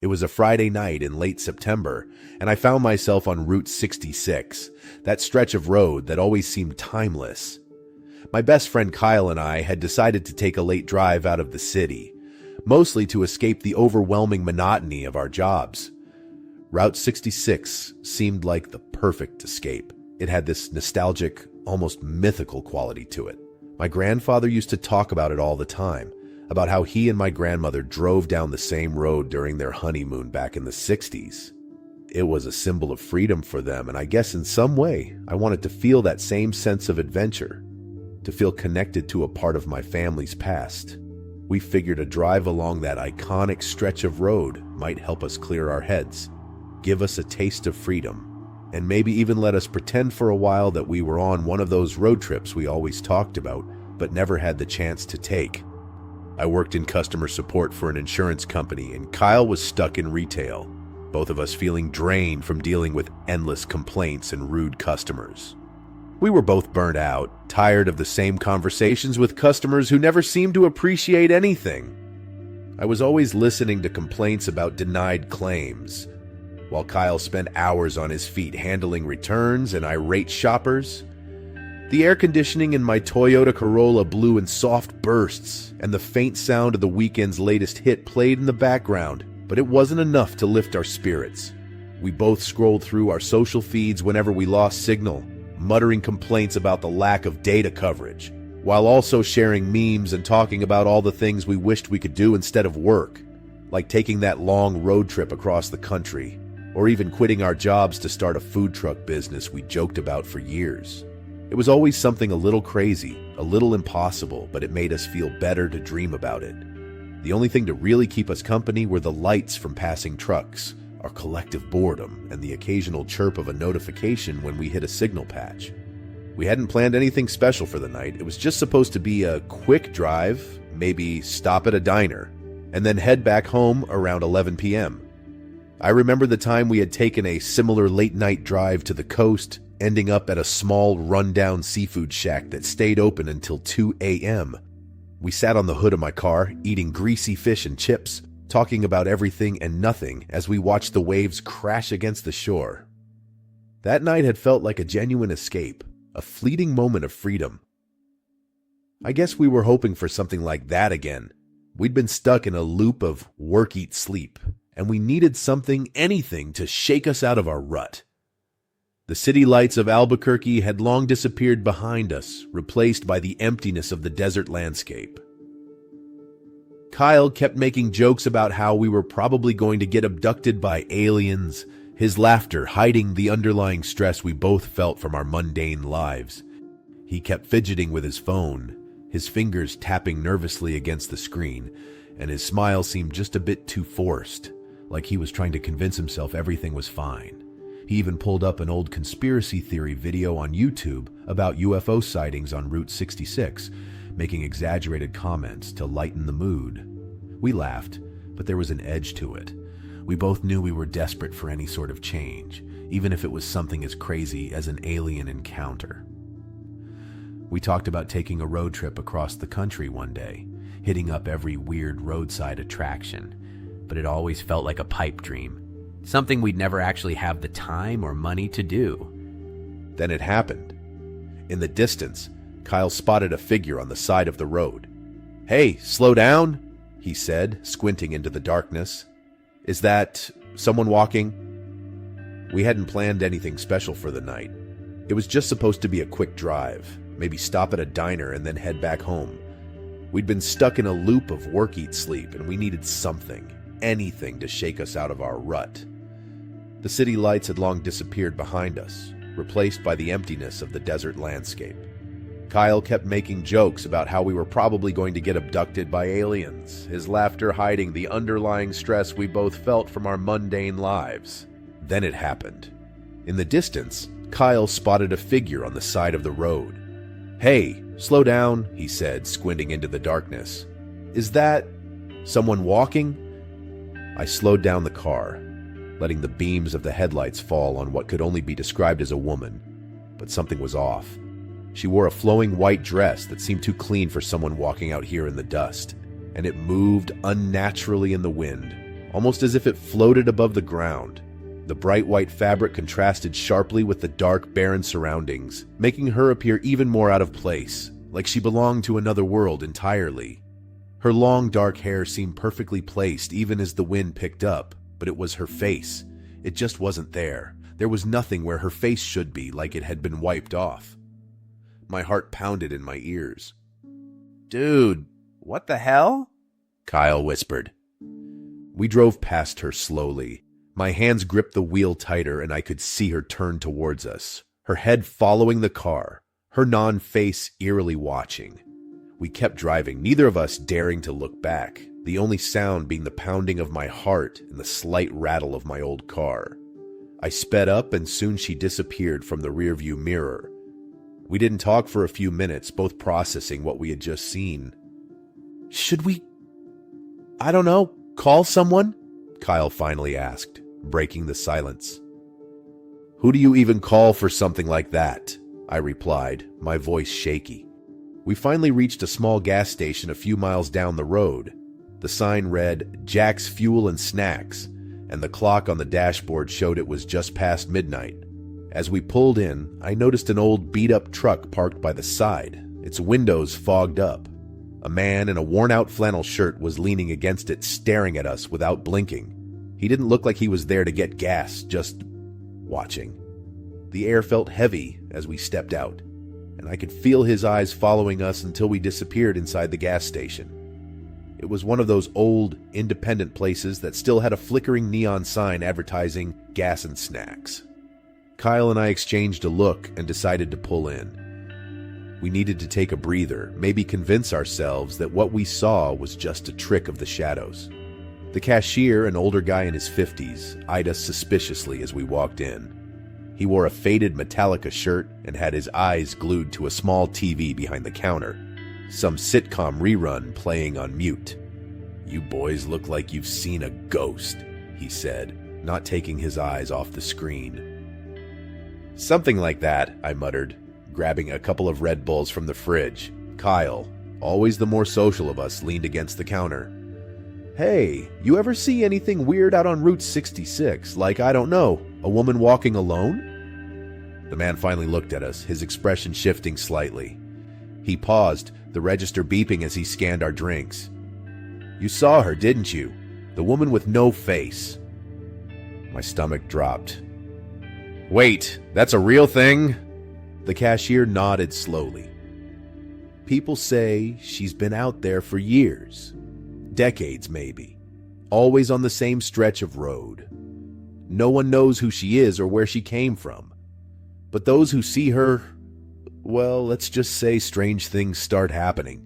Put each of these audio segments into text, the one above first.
It was a Friday night in late September, and I found myself on Route 66, that stretch of road that always seemed timeless. My best friend Kyle and I had decided to take a late drive out of the city, mostly to escape the overwhelming monotony of our jobs. Route 66 seemed like the perfect escape. It had this nostalgic, almost mythical quality to it. My grandfather used to talk about it all the time, about how he and my grandmother drove down the same road during their honeymoon back in the 60s. It was a symbol of freedom for them, and I guess in some way, I wanted to feel that same sense of adventure, to feel connected to a part of my family's past. We figured a drive along that iconic stretch of road might help us clear our heads, give us a taste of freedom, and maybe even let us pretend for a while that we were on one of those road trips we always talked about, but never had the chance to take. I worked in customer support for an insurance company, and Kyle was stuck in retail, both of us feeling drained from dealing with endless complaints and rude customers. We were both burnt out, tired of the same conversations with customers who never seemed to appreciate anything. I was always listening to complaints about denied claims, while Kyle spent hours on his feet handling returns and irate shoppers. The air conditioning in my Toyota Corolla blew in soft bursts, and the faint sound of the weekend's latest hit played in the background, but it wasn't enough to lift our spirits. We both scrolled through our social feeds whenever we lost signal, muttering complaints about the lack of data coverage, while also sharing memes and talking about all the things we wished we could do instead of work, like taking that long road trip across the country, or even quitting our jobs to start a food truck business we joked about for years. It was always something a little crazy, a little impossible, but it made us feel better to dream about it. The only thing to really keep us company were the lights from passing trucks, our collective boredom, and the occasional chirp of a notification when we hit a signal patch. We hadn't planned anything special for the night. It was just supposed to be a quick drive, maybe stop at a diner, and then head back home around 11 p.m. I remember the time we had taken a similar late-night drive to the coast, ending up at a small, run-down seafood shack that stayed open until 2 a.m. We sat on the hood of my car, eating greasy fish and chips, talking about everything and nothing as we watched the waves crash against the shore. That night had felt like a genuine escape, a fleeting moment of freedom. I guess we were hoping for something like that again. We'd been stuck in a loop of work, eat, sleep, and we needed something, anything, to shake us out of our rut. The city lights of Albuquerque had long disappeared behind us, replaced by the emptiness of the desert landscape. Kyle kept making jokes about how we were probably going to get abducted by aliens, his laughter hiding the underlying stress we both felt from our mundane lives. He kept fidgeting with his phone, his fingers tapping nervously against the screen, and his smile seemed just a bit too forced, like he was trying to convince himself everything was fine. He even pulled up an old conspiracy theory video on YouTube about UFO sightings on Route 66, making exaggerated comments to lighten the mood. We laughed, but there was an edge to it. We both knew we were desperate for any sort of change, even if it was something as crazy as an alien encounter. We talked about taking a road trip across the country one day, hitting up every weird roadside attraction, but it always felt like a pipe dream. Something we'd never actually have the time or money to do. Then it happened. In the distance, Kyle spotted a figure on the side of the road. "Hey, slow down," he said, squinting into the darkness. "Is that someone walking?" We hadn't planned anything special for the night. It was just supposed to be a quick drive, maybe stop at a diner and then head back home. We'd been stuck in a loop of work, eat, sleep, and we needed something, anything to shake us out of our rut. The city lights had long disappeared behind us, replaced by the emptiness of the desert landscape. Kyle kept making jokes about how we were probably going to get abducted by aliens, his laughter hiding the underlying stress we both felt from our mundane lives. Then it happened. In the distance, Kyle spotted a figure on the side of the road. "Hey, slow down," he said, squinting into the darkness. "Is that someone walking?" I slowed down the car, letting the beams of the headlights fall on what could only be described as a woman. But something was off. She wore a flowing white dress that seemed too clean for someone walking out here in the dust, and it moved unnaturally in the wind, almost as if it floated above the ground. The bright white fabric contrasted sharply with the dark, barren surroundings, making her appear even more out of place, like she belonged to another world entirely. Her long, dark hair seemed perfectly placed even as the wind picked up, but it was her face. It just wasn't there. There was nothing where her face should be, like it had been wiped off. My heart pounded in my ears. "Dude, what the hell?" Kyle whispered. We drove past her slowly. My hands gripped the wheel tighter and I could see her turn towards us, her head following the car, her non-face eerily watching. We kept driving, neither of us daring to look back, the only sound being the pounding of my heart and the slight rattle of my old car. I sped up and soon she disappeared from the rearview mirror. We didn't talk for a few minutes, both processing what we had just seen. "Should we, I don't know, call someone?" Kyle finally asked, breaking the silence. "Who do you even call for something like that?" I replied, my voice shaky. We finally reached a small gas station a few miles down the road. The sign read, "Jack's Fuel and Snacks," and the clock on the dashboard showed it was just past midnight. As we pulled in, I noticed an old beat-up truck parked by the side, its windows fogged up. A man in a worn-out flannel shirt was leaning against it, staring at us without blinking. He didn't look like he was there to get gas, just watching. The air felt heavy as we stepped out, and I could feel his eyes following us until we disappeared inside the gas station. It was one of those old, independent places that still had a flickering neon sign advertising gas and snacks. Kyle and I exchanged a look and decided to pull in. We needed to take a breather, maybe convince ourselves that what we saw was just a trick of the shadows. The cashier, an older guy in his 50s, eyed us suspiciously as we walked in. He wore a faded Metallica shirt and had his eyes glued to a small TV behind the counter, some sitcom rerun playing on mute. "You boys look like you've seen a ghost," he said, not taking his eyes off the screen. "Something like that," I muttered, grabbing a couple of Red Bulls from the fridge. Kyle, always the more social of us, leaned against the counter. "Hey, you ever see anything weird out on Route 66? Like, I don't know, a woman walking alone?" The man finally looked at us, his expression shifting slightly. He paused, the register beeping as he scanned our drinks. "You saw her, didn't you? The woman with no face." My stomach dropped. "Wait, that's a real thing?" The cashier nodded slowly. "People say she's been out there for years. Decades, maybe. Always on the same stretch of road. No one knows who she is or where she came from. But those who see her, well, let's just say strange things start happening."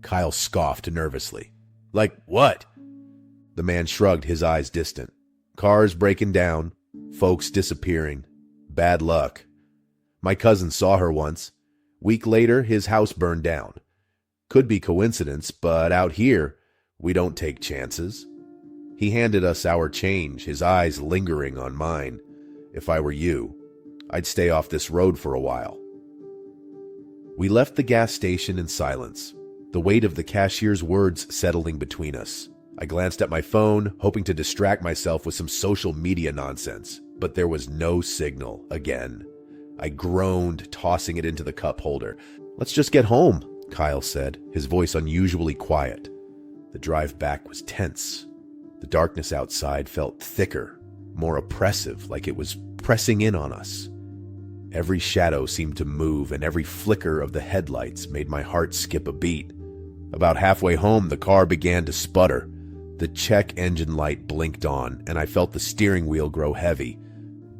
Kyle scoffed nervously. "Like what?" The man shrugged, his eyes distant. "Cars breaking down, folks disappearing. Bad luck. My cousin saw her once. Week later, his house burned down. Could be coincidence, but out here, we don't take chances." He handed us our change, his eyes lingering on mine. "If I were you, I'd stay off this road for a while." We left the gas station in silence, the weight of the cashier's words settling between us. I glanced at my phone, hoping to distract myself with some social media nonsense, but there was no signal again. I groaned, tossing it into the cup holder. "Let's just get home," Kyle said, his voice unusually quiet. The drive back was tense. The darkness outside felt thicker, more oppressive, like it was pressing in on us. Every shadow seemed to move, and every flicker of the headlights made my heart skip a beat. About halfway home, the car began to sputter. The check engine light blinked on, and I felt the steering wheel grow heavy.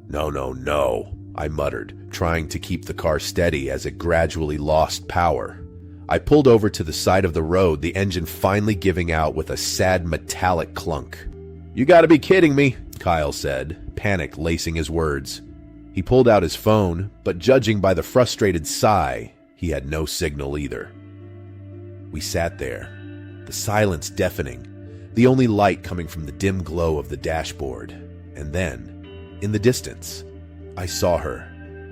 "No, no, no," I muttered, trying to keep the car steady as it gradually lost power. I pulled over to the side of the road, the engine finally giving out with a sad metallic clunk. "You gotta be kidding me," Kyle said, panic lacing his words. He pulled out his phone, but judging by the frustrated sigh, he had no signal either. We sat there, the silence deafening, the only light coming from the dim glow of the dashboard. And then, in the distance, I saw her,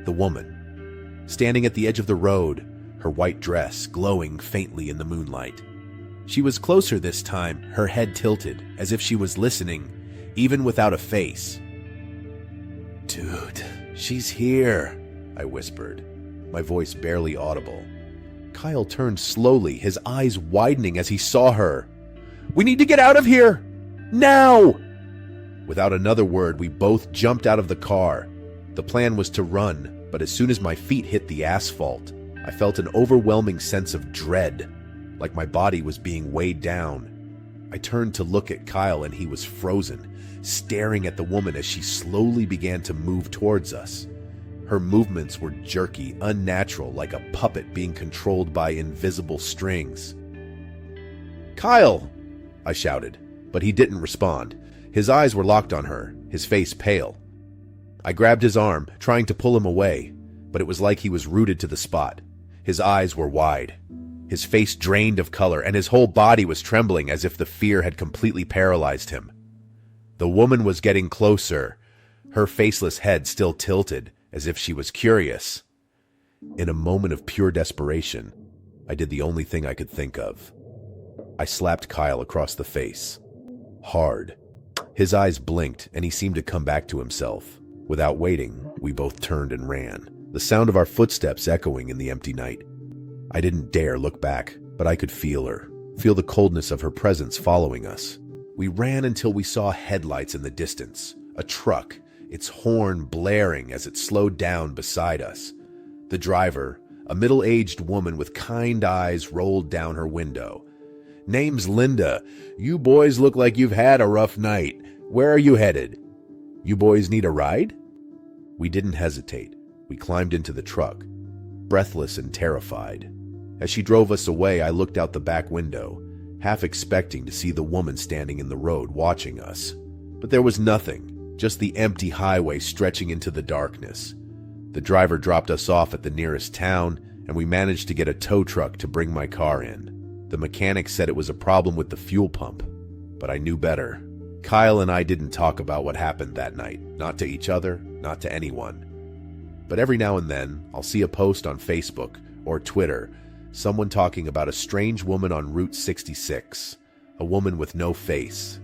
the woman, standing at the edge of the road, her white dress glowing faintly in the moonlight. She was closer this time, her head tilted, as if she was listening, even without a face. "Dude, she's here," I whispered, my voice barely audible. Kyle turned slowly, his eyes widening as he saw her. "We need to get out of here! Now!" Without another word, we both jumped out of the car. The plan was to run, but as soon as my feet hit the asphalt, I felt an overwhelming sense of dread, like my body was being weighed down. I turned to look at Kyle and he was frozen, staring at the woman as she slowly began to move towards us. Her movements were jerky, unnatural, like a puppet being controlled by invisible strings. "Kyle!" I shouted, but he didn't respond. His eyes were locked on her, his face pale. I grabbed his arm, trying to pull him away, but it was like he was rooted to the spot. His eyes were wide, his face drained of color, and his whole body was trembling as if the fear had completely paralyzed him. The woman was getting closer, her faceless head still tilted, as if she was curious. In a moment of pure desperation, I did the only thing I could think of. I slapped Kyle across the face. Hard. His eyes blinked, and he seemed to come back to himself. Without waiting, we both turned and ran, the sound of our footsteps echoing in the empty night. I didn't dare look back, but I could feel her, feel the coldness of her presence following us. We ran until we saw headlights in the distance, a truck, its horn blaring as it slowed down beside us. The driver, a middle-aged woman with kind eyes, rolled down her window. "Name's Linda. You boys look like you've had a rough night. Where are you headed? You boys need a ride?" We didn't hesitate. We climbed into the truck, breathless and terrified. As she drove us away, I looked out the back window, half expecting to see the woman standing in the road watching us. But there was nothing, just the empty highway stretching into the darkness. The driver dropped us off at the nearest town, and we managed to get a tow truck to bring my car in. The mechanic said it was a problem with the fuel pump, but I knew better. Kyle and I didn't talk about what happened that night, not to each other, not to anyone. But every now and then, I'll see a post on Facebook or Twitter, someone talking about a strange woman on Route 66, a woman with no face.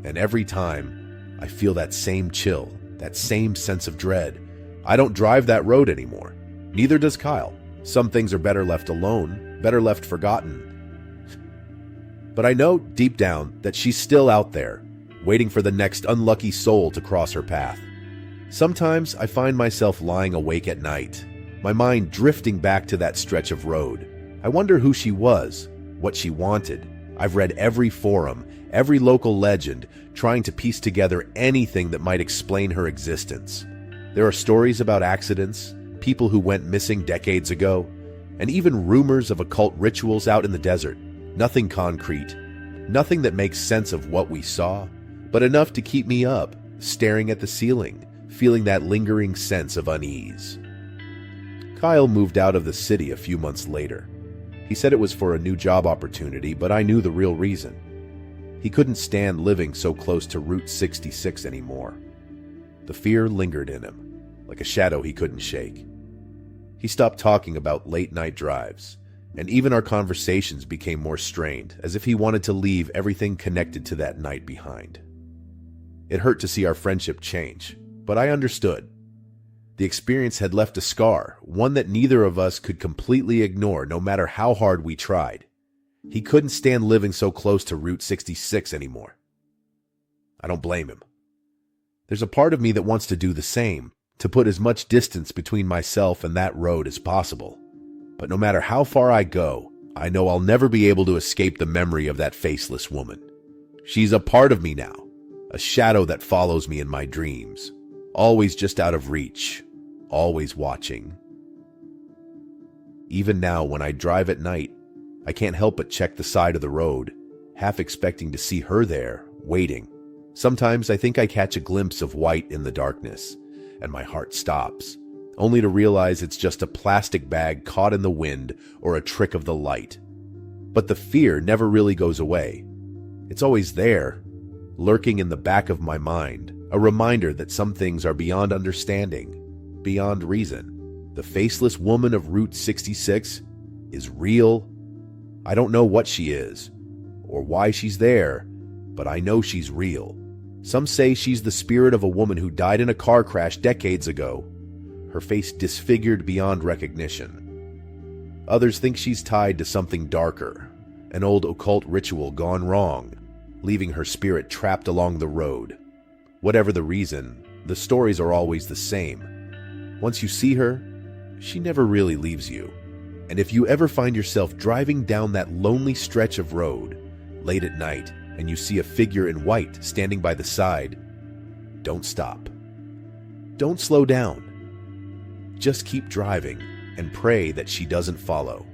And every time, I feel that same chill, that same sense of dread. I don't drive that road anymore. Neither does Kyle. Some things are better left alone, better left forgotten. But I know, deep down, that she's still out there, waiting for the next unlucky soul to cross her path. Sometimes I find myself lying awake at night, my mind drifting back to that stretch of road. I wonder who she was, what she wanted. I've read every forum, every local legend, trying to piece together anything that might explain her existence. There are stories about accidents, people who went missing decades ago, and even rumors of occult rituals out in the desert. Nothing concrete, nothing that makes sense of what we saw, but enough to keep me up, staring at the ceiling, feeling that lingering sense of unease. Kyle moved out of the city a few months later. He said it was for a new job opportunity, but I knew the real reason. He couldn't stand living so close to Route 66 anymore. The fear lingered in him, like a shadow he couldn't shake. He stopped talking about late-night drives, and even our conversations became more strained, as if he wanted to leave everything connected to that night behind. It hurt to see our friendship change, but I understood. The experience had left a scar, one that neither of us could completely ignore no matter how hard we tried. He couldn't stand living so close to Route 66 anymore. I don't blame him. There's a part of me that wants to do the same, to put as much distance between myself and that road as possible. But no matter how far I go, I know I'll never be able to escape the memory of that faceless woman. She's a part of me now, a shadow that follows me in my dreams, always just out of reach, always watching. Even now, when I drive at night, I can't help but check the side of the road, half expecting to see her there, waiting. Sometimes I think I catch a glimpse of white in the darkness, and my heart stops, only to realize it's just a plastic bag caught in the wind or a trick of the light. But the fear never really goes away. It's always there, lurking in the back of my mind, a reminder that some things are beyond understanding, beyond reason. The faceless woman of Route 66 is real. I don't know what she is, or why she's there, but I know she's real. Some say she's the spirit of a woman who died in a car crash decades ago, her face disfigured beyond recognition. Others think she's tied to something darker, an old occult ritual gone wrong, leaving her spirit trapped along the road. Whatever the reason, the stories are always the same. Once you see her, she never really leaves you. And if you ever find yourself driving down that lonely stretch of road, late at night, and you see a figure in white standing by the side, don't stop. Don't slow down. Just keep driving and pray that she doesn't follow.